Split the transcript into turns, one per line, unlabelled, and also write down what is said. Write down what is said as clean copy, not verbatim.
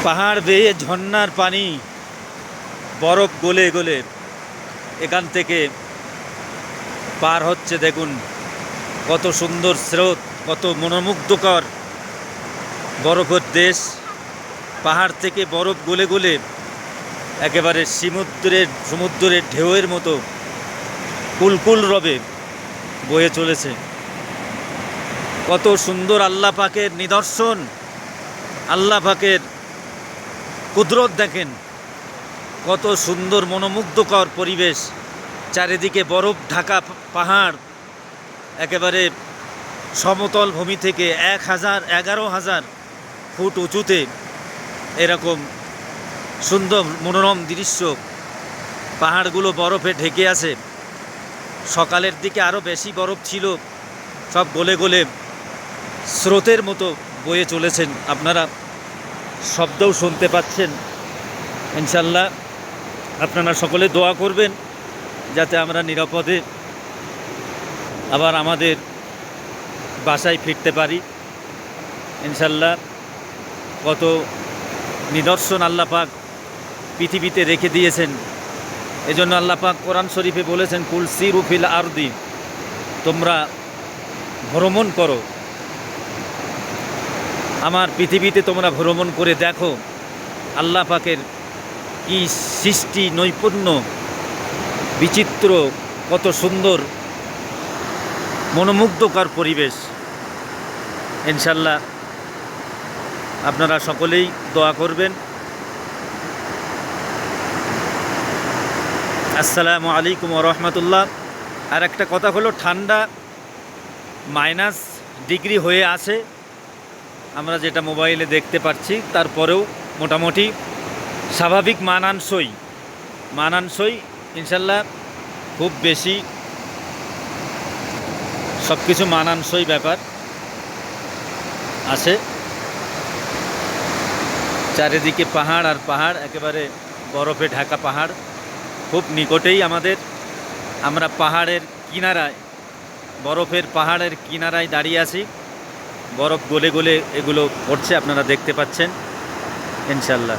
পাহাড় বেয়ে ঝর্ণার পানি বরফ গলে গলে এখান থেকে পার হচ্ছে। দেখুন কত সুন্দর স্রোত, কত মনোমুগ্ধকর বরফের দেশ। পাহাড় থেকে বরফ গলে গলে একেবারে সমুদ্রের ঢেউয়ের মতো কুলকুল রবে বয়ে চলেছে। কত সুন্দর আল্লাহ পাকের নিদর্শন, আল্লাহ পাকের কুদরত দেখেন। কত সুন্দর মনোমুগ্ধকর পরিবেশ, চারিদিকে বরফ ঢাকা পাহাড়, একেবারে সমতল ভূমি থেকে 11,000 ফুট উঁচুতে এরকম সুন্দর মনোরম দৃশ্য। পাহাড়গুলো বরফে ঢেকে আছে। সকালের দিকে আরও বেশি বরফ ছিল, সব গলে গলে স্রোতের মতো বয়ে চলেছেন। আপনারা শব্দও শুনতে পাচ্ছেন। ইনশাল্লাহ আপনারা সকলে দোয়া করবেন যাতে আমরা নিরাপদে আবার আমাদের বাসায় ফিরতে পারি। ইনশাল্লাহ কত নিদর্শন আল্লাহ পাক পৃথিবীতে রেখে দিয়েছেন। এজন্য আল্লাহ পাক কোরআন শরীফে বলেছেন, কুল সিরু ফিল আরদি, তোমরা ভ্রমণ করো, আমার পৃথিবীতে তোমরা ভ্রমণ করে দেখো আল্লাহ পাকের কি সৃষ্টি নৈপুণ্য, বিচিত্র, কত সুন্দর মনোমুগ্ধকর পরিবেশ। ইনশাল্লাহ আপনারা সকলেই দোয়া করবেন। আসসালামু আলাইকুম ওয়া রাহমাতুল্লাহ। আর একটা কথা হলো, ঠান্ডা মাইনাস ডিগ্রি হয়ে আছে, আমরা যেটা মোবাইলে দেখতে পাচ্ছি। তারপরেও মোটামুটি স্বাভাবিক মানানসই ইনশাল্লাহ। খুব বেশি সব কিছু মানানসই ব্যাপার আছে। চারিদিকে পাহাড় আর পাহাড়, একেবারে বরফে ঢাকা পাহাড়। খুব নিকটেই আমাদের, আমরা পাহাড়ের কিনারায়, বরফের পাহাড়ের কিনারায় দাঁড়িয়ে আছি। বরফ গলে গলে এগুলো পড়ছে, আপনারা দেখতে পাচ্ছেন ইনশাল্লাহ।